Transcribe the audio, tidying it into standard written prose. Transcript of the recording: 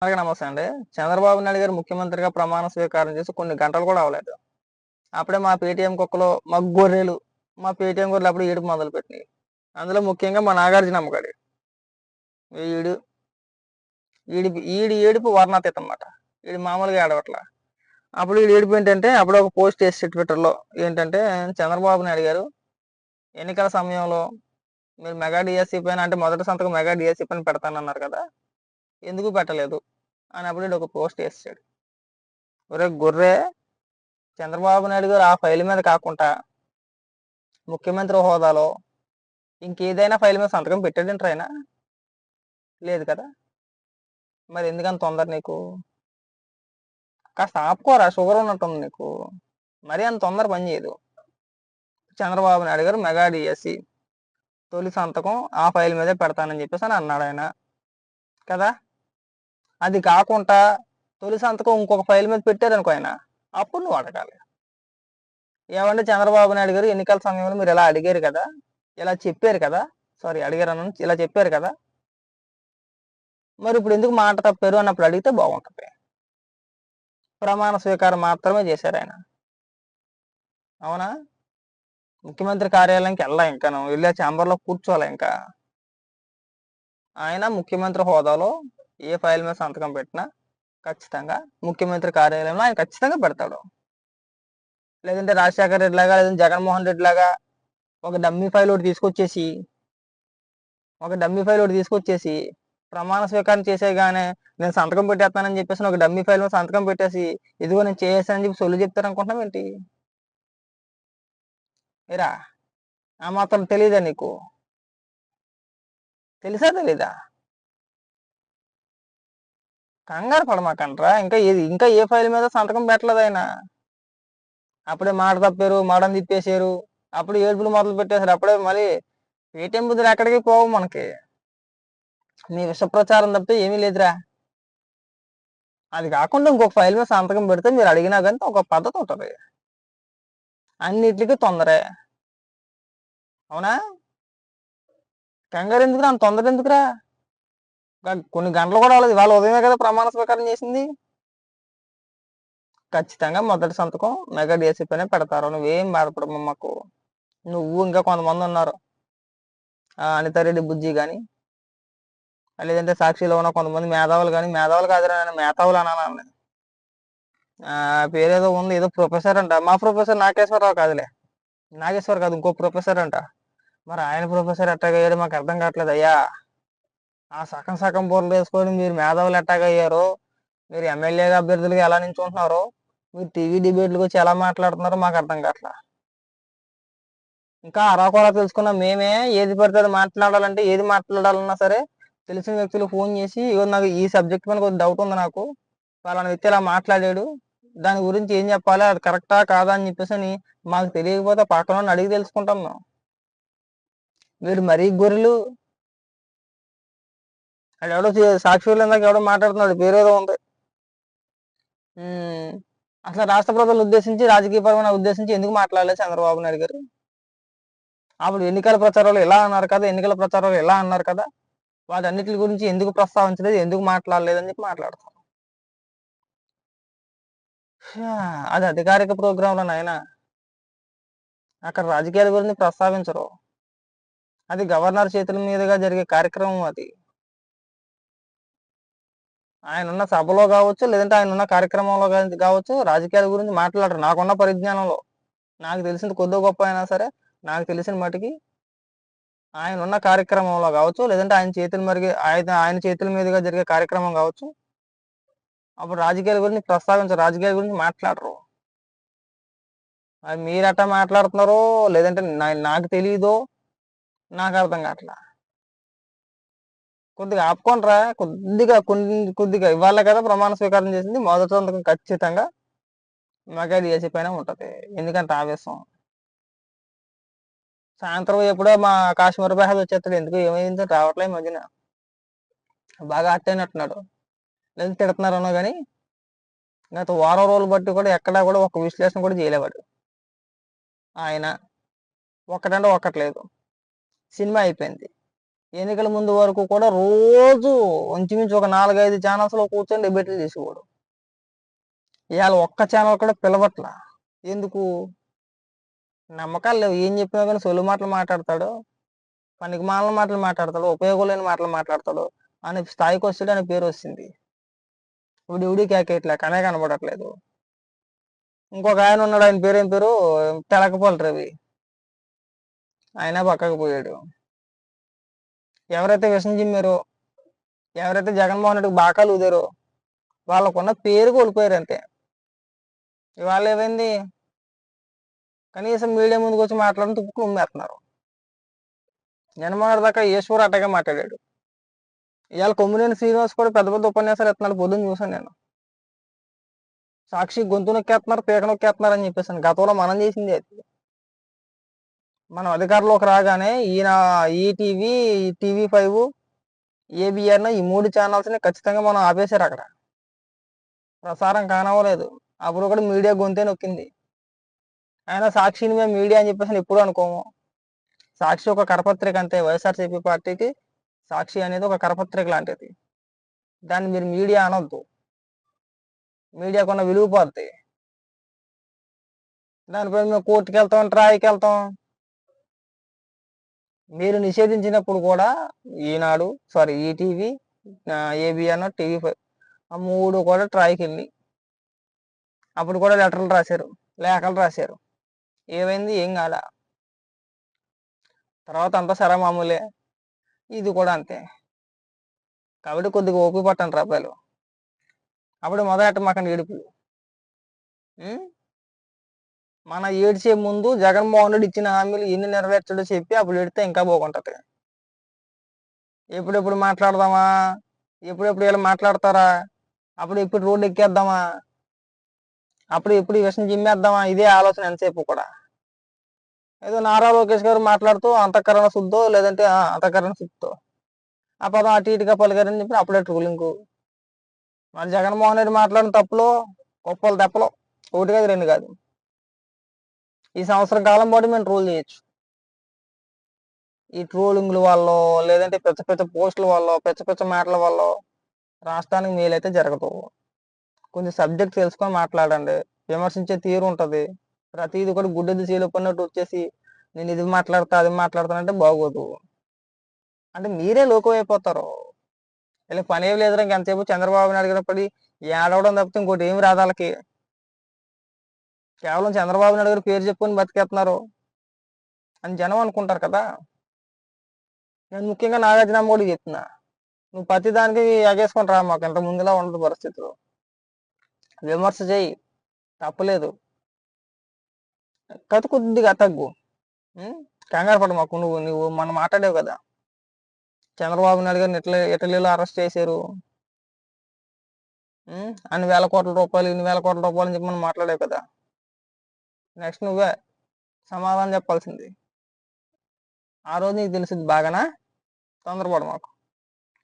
అలాగే నమస్తే అండి. చంద్రబాబు నాయుడు గారు ముఖ్యమంత్రిగా ప్రమాణ స్వీకారం చేసి కొన్ని గంటలు కూడా అవ్వలేదు. అప్పుడే మా పేటీఎం కుక్కలు, మా గొర్రెలు, మా పేటీఎం గొర్రెలు అప్పుడే ఏడుపు మొదలుపెట్టినాయి. అందులో ముఖ్యంగా మా నాగార్జున అమ్మగాడు. ఈడు ఈడి ఏడుపు వర్ణాతీతం అన్నమాట. ఈడు మామూలుగా ఏడవట్ల. అప్పుడు ఈడు ఏడుపు ఏంటంటే అప్పుడు ఒక పోస్ట్ చేసి ట్విట్టర్‌లో ఏంటంటే చంద్రబాబు నాయుడు గారు ఎన్నికల సమయంలో మీరు మెగా డీఎస్సీ పైన అంటే మొదటి సంతకం మెగా డీఎస్సీ పైన పెడతానన్నారు కదా! ఎందుకు పెట్టలేదు? అని అప్పుడు ఈడు ఒక పోస్ట్ చేసేసాడు. ఒరేయ్ గొర్రె! చంద్రబాబు నాయుడు గారు ఆ ఫైల్ మీద కాకుండా ముఖ్యమంత్రి హోదాలో ఇంకేదైనా ఫైల్ మీద సంతకం పెట్టాడేంట్రా ఆయన? లేదు కదా! మరి ఎందుకంత తొందర నీకు? కాస్త ఆపుకోరా, షుగర్ ఉన్నట్టుంది నీకు. మరీ అంత తొందర పని చేయదు. చంద్రబాబు నాయుడు గారు మెగా డిఎస్సి తొలి సంతకం ఆ ఫైల్ మీదే పెడతానని చెప్పేసి అని అన్నాడు ఆయన కదా! అది కాకుండా తొలి సంతకం ఇంకొక ఫైల్ మీద పెట్టారనుకో ఆయన, అప్పుడు నువ్వు అడగాలి. ఏమంటే చంద్రబాబు నాయుడు గారు ఎన్నికల సమయంలో మీరు ఇలా అడిగారు కదా! ఇలా చెప్పారు కదా! సారీ అడిగారన్నాను. ఇలా చెప్పారు కదా! మరి ఇప్పుడు ఎందుకు మాట తప్పారు అన్నప్పుడు అడిగితే బాగుంటది. ప్రమాణ స్వీకారం మాత్రమే చేశారు ఆయన. అవునా? ముఖ్యమంత్రి కార్యాలయానికి వెళ్ళా ఇంకాను. వెళ్ళి ఆ ఛాంబర్‌లో కూర్చోలే ఇంకా. ఆయన ముఖ్యమంత్రి హోదాలో ఏ ఫైల్ మీద సంతకం పెట్టినా ఖచ్చితంగా ముఖ్యమంత్రి కార్యాలయంలో ఆయన ఖచ్చితంగా పెడతాడు. లేదంటే రాజశేఖర రెడ్డి లాగా, లేదంటే జగన్మోహన్ రెడ్డి లాగా ఒక డమ్మీ ఫైల్ ఒకటి తీసుకొచ్చేసి ప్రమాణ స్వీకారం చేసేయగానే నేను సంతకం పెట్టేస్తానని చెప్పేసి ఒక డమ్మీ ఫైల్ మీద సంతకం పెట్టేసి ఇదిగో నేను చేసేసానని చెప్పి సొల్లు చెప్తారనుకుంటున్నావు ఏంటి? ఏరా ఆ మాత్రం తెలీదా నీకు? తెలుసా తెలీదా? కంగారు పడమాకండ్రా. ఇంకా ఏ ఫైల్ మీద సంతకం పెట్టలేదు ఆయన. అప్పుడే మాట తప్పారు, మడం తిప్పేసారు. అప్పుడు ఏడుపులు మొదలు పెట్టేశారు. అప్పుడే మళ్ళీ పేటీఎం బుద్ధులు ఎక్కడికి పోవు మనకి. నీ విష ప్రచారం తప్పితే ఏమీ లేదురా. అది కాకుండా ఇంకొక ఫైల్ మీద సంతకం పెడితే మీరు అడిగినా కానీ ఒక పద్ధతి ఉంటుంది. అన్నిటికీ తొందరే. అవునా? కంగారు ఎందుకురా, అంత తొందర ఎందుకురా? కొన్ని గంటలు కూడా అవ్వలేదు. ఇవాళ ఉదయమే కదా ప్రమాణ స్వీకారం చేసింది. ఖచ్చితంగా మొదటి సంతకం మెగా డిఎస్సీ పైనే పెడతారు. నువ్వేం బాధపడవు మాకు. నువ్వు ఇంకా కొంతమంది ఉన్నారు. అనితారెడ్డి బుజ్జి కానీ, లేదంటే సాక్షిలో ఉన్న కొంతమంది మేధావులు కానీ, మేధావులు కాదురా నాయన, మేధావులు అనాలని. పేరేదో ఉంది, ఏదో ప్రొఫెసర్ అంట. మా ప్రొఫెసర్ నాగేశ్వరరావు కాదులే. నాగేశ్వర్ కాదు, ఇంకో ప్రొఫెసర్ అంట. మరి ఆయన ప్రొఫెసర్ ఎట్టాగయ్యాడు మాకు అర్థం కావట్లేదు అయ్యా. ఆ సగం సగం బుర్రలు వేసుకొని మీరు మేధావులు ఎట్టాగయ్యారో, మీరు ఎమ్మెల్యేగా అభ్యర్థులుగా ఎలా నించుంటున్నారో, మీరు టీవీ డిబేట్లకు వచ్చి ఎలా మాట్లాడుతున్నారో మాకు అర్థం కావట్లా. ఇంకా అరాకొరా తెలుసుకున్న మేమే ఏది పడితే అది మాట్లాడాలంటే ఏది మాట్లాడాలన్నా సరే తెలిసిన వ్యక్తులు ఫోన్ చేసి ఇగో నాకు ఈ సబ్జెక్ట్ మీద కొంచెం డౌట్ ఉంది నాకు, పలానా వ్యక్తి ఇలా మాట్లాడాడు, దాని గురించి ఏం చెప్పాలి, అది కరెక్టా కాదా అని చెప్పేసి అని మాకు తెలియకపోతే పక్కన అడిగి తెలుసుకుంటాం మేము. మీరు మరీ గొర్రెలు. అది ఎవడో సాక్షులు ఇందాక ఎవడో మాట్లాడుతున్నాడు, పేరేదో ఉంది. అసలు రాష్ట్ర ప్రజలను ఉద్దేశించి రాజకీయపరమైన ఉద్దేశించి ఎందుకు మాట్లాడలేదు చంద్రబాబు నాయుడు గారు? అప్పుడు ఎన్నికల ప్రచారంలో ఇలా అన్నారు కదా, ఎన్నికల ప్రచారంలో ఇలా అన్నారు కదా, వాటన్నిటి గురించి ఎందుకు ప్రస్తావించలేదు, ఎందుకు మాట్లాడలేదు అని చెప్పి మాట్లాడతారు. అది అధికారిక ప్రోగ్రాంలో నాయన, అక్కడ రాజకీయాల గురించి ప్రస్తావించరు. అది గవర్నర్ చేతుల మీదుగా జరిగే కార్యక్రమం అది. ఆయన ఉన్న సభలో కావచ్చు, లేదంటే ఆయన ఉన్న కార్యక్రమంలో కావచ్చు, రాజకీయాల గురించి మాట్లాడరు. నాకున్న పరిజ్ఞానంలో, నాకు తెలిసింది కొద్దో గొప్ప అయినా సరే, నాకు తెలిసిన మటుకి ఆయన ఉన్న కార్యక్రమంలో కావచ్చు, లేదంటే ఆయన చేతుల మీదుగా జరిగే కార్యక్రమం కావచ్చు, అప్పుడు రాజకీయాల గురించి ప్రస్తావించరు, రాజకీయాల గురించి మాట్లాడరు. అది మీరు ఎట్టా మాట్లాడుతున్నారో, లేదంటే నాకు తెలియదో నాకు అర్థం కావట్లా. కొద్దిగా ఆపుకోండిరా, కొద్దిగా ఇవాళ కదా ప్రమాణ స్వీకారం చేసింది. మొదటి సంతకం ఖచ్చితంగా మెగా డిఎస్సీ పైన ఉంటది. ఎందుకంటే ఆవేశం. సాయంత్రం ఎప్పుడో మా కాశ్మీర్ బెహద్ వచ్చేస్తాడు. ఎందుకు ఏమైందో రావట్లే ఈ మధ్యన. బాగా హర్ట్ అయినట్టున్నాడు. లేదా తిడుతున్నారనో కానీ గత వారం రోజులు బట్టి కూడా ఎక్కడా కూడా ఒక విశ్లేషణ కూడా చేయలేవాడు ఆయన. ఒక్కటంటే ఒక్కట్లేదు. సినిమా అయిపోయింది. ఎన్నికల ముందు వరకు కూడా రోజు ఇంచుమించు ఒక 4-5 ఛానల్స్ లో కూర్చొని డిబేట్లు చేసేవాడు. ఇవాళ ఒక్క ఛానల్ కూడా పిలవట్ల. ఎందుకు? నమ్మకాలు లేవు. ఏం చెప్పినా కానీ సొల్లు మాటలు మాట్లాడతాడు, పనికి మాలిన మాటలు మాట్లాడతాడు, ఉపయోగం లేని మాటలు మాట్లాడతాడు అనే స్థాయికి వస్తాడు, అనే పేరు వచ్చింది. ఉడి కేకేట్లే కనే కనబడట్లేదు. ఇంకొక ఆయన ఉన్నాడు, ఆయన పేరు ఏం పేరు, తెలకపల్లి రవి. ఆయన పక్కకు పోయాడు. ఎవరైతే విషం జిమ్మారో, ఎవరైతే జగన్మోహన్ రెడ్డికి బాకాలు ఊదారో వాళ్ళకున్న పేరు కోల్పోయారు అంతే. ఇవాళ ఏమైంది? కనీసం మీడియా ముందుకు వచ్చి మాట్లాడడం తుప్పుకు ఉమ్మేస్తున్నారు. జగన్మోహన్ దాకా ఈశ్వర్ అట్టగా మాట్లాడాడు. ఇవాళ కొమ్మినేని శ్రీనివాస్ కూడా పెద్ద పెద్ద ఉపన్యాసాలు ఎత్తున్నాడు. పొద్దున్న చూసాను నేను. సాక్షి గొంతు నొక్కేస్తున్నారు, పీక నొక్కేస్తున్నారు అని చెప్పేసాను. గతంలో మనం చేసింది అది. మనం అధికారంలోకి రాగానే ఈయన ఈటీవీ, TV5, ABN ఈ 3 ఛానల్స్ని ఖచ్చితంగా మనం ఆపేశారు. అక్కడ ప్రసారం కానవ్వలేదు. అప్పుడు కూడా మీడియా గొంతే నొక్కింది. అయినా సాక్షిని మేము మీడియా అని చెప్పేసి ఎప్పుడు అనుకోము. సాక్షి ఒక కరపత్రిక అంతే. వైఎస్ఆర్సీపీ పార్టీకి సాక్షి అనేది ఒక కరపత్రిక లాంటిది. దాన్ని మీరు మీడియా అనొద్దు. మీడియాకున్న విలువ పోద్ది. దానిపై మేము కోర్టుకి వెళ్తాం, ట్రాయ్కి వెళ్తాం. మీరు నిషేధించినప్పుడు కూడా ఈటీవీ, ABN, TV5 ఆ 3 కూడా ట్రాయ్కి వెళ్ళి అప్పుడు కూడా లెటర్లు రాశారు, లేఖలు రాశారు. ఏమైంది? ఏం కాదా. తర్వాత అంతా సరే మామూలే. ఇది కూడా అంతే. కాబట్టి కొద్దిగా ఓపిక పట్టండి రూపాయలు. అప్పుడు మొదట మాకు ఏడుపులు. మన ఏడ్చే ముందు జగన్మోహన్ రెడ్డి ఇచ్చిన హామీలు ఎన్ని నెరవేర్చడో చెప్పి అప్పుడు ఏడితే ఇంకా బాగుంటది. ఎప్పుడెప్పుడు మాట్లాడదామా, ఎప్పుడెప్పుడు ఇలా మాట్లాడతారా, అప్పుడు ఎప్పుడు రోడ్డు ఎక్కేద్దామా, అప్పుడు ఎప్పుడు ఈ విషయం జిమ్మేద్దామా, ఇదే ఆలోచన ఎంతసేపు కూడా. ఏదో నారా లోకేష్ గారు మాట్లాడుతూ అంతఃకరణ శుద్ధో లేదంటే అంతఃకరణ శుద్ధో ఆ పదం అటు ఇటుగా పలికారని చెప్పి అప్పుడే ట్రోలింగ్. మరి జగన్మోహన్ రెడ్డి మాట్లాడిన తప్పులో గొప్పలు తెప్పలు, 1 కాదు 2 కాదు. ఈ సంవత్సరం కాలం పాటు మేము ట్రోల్ చేయొచ్చు. ఈ ట్రోలింగ్ల వల్ల లేదంటే పెద్ద పెద్ద పోస్టుల వల్ల, పెద్ద పెద్ద మాటల వల్ల రాష్ట్రానికి మేలైతే జరగదు. కొంచెం సబ్జెక్ట్ తెలుసుకొని మాట్లాడండి. విమర్శించే తీరు ఉంటుంది. ప్రతిది కూడా గుడ్డెద్దు చీలపడినట్టు వచ్చేసి నేను ఇది మాట్లాడతా అది మాట్లాడతానంటే బాగోదు. అంటే మీరే లోకం అయిపోతారు. ఇలా పని ఏమి లేదు. ఎంతసేపు చంద్రబాబు నాయుడు గారు పడి ఏడవడం తప్పితే ఇంకోటి ఏమి రాదు వాళ్ళకి. కేవలం చంద్రబాబు నాయుడు గారు పేరు చెప్పుకొని బతికేస్తున్నారు అని జనం అనుకుంటారు కదా. నేను ముఖ్యంగా నాగార్జున కూడా చెప్తున్నా, నువ్వు ప్రతి దానికి ఎగేసుకొని రా, మాకు ఇంత ముందులా ఉండదు పరిస్థితులు. విమర్శ చేయి, తప్పలేదు. కథ కొద్దిగా తగ్గు, కంగారు పడు. మాకు నువ్వు మనం మాట్లాడావు కదా, చంద్రబాబు నాయుడు గారిని ఇటలీలో అరెస్ట్ చేశారు, అన్ని వేల కోట్ల రూపాయలు, ఇన్ని వేల కోట్ల రూపాయలు అని చెప్పి మనం మాట్లాడావు కదా. నెక్స్ట్ నువ్వే సమాధానం చెప్పాల్సింది. ఆ రోజు నీకు తెలిసింది బాగానా. తొందరపడు మాకు.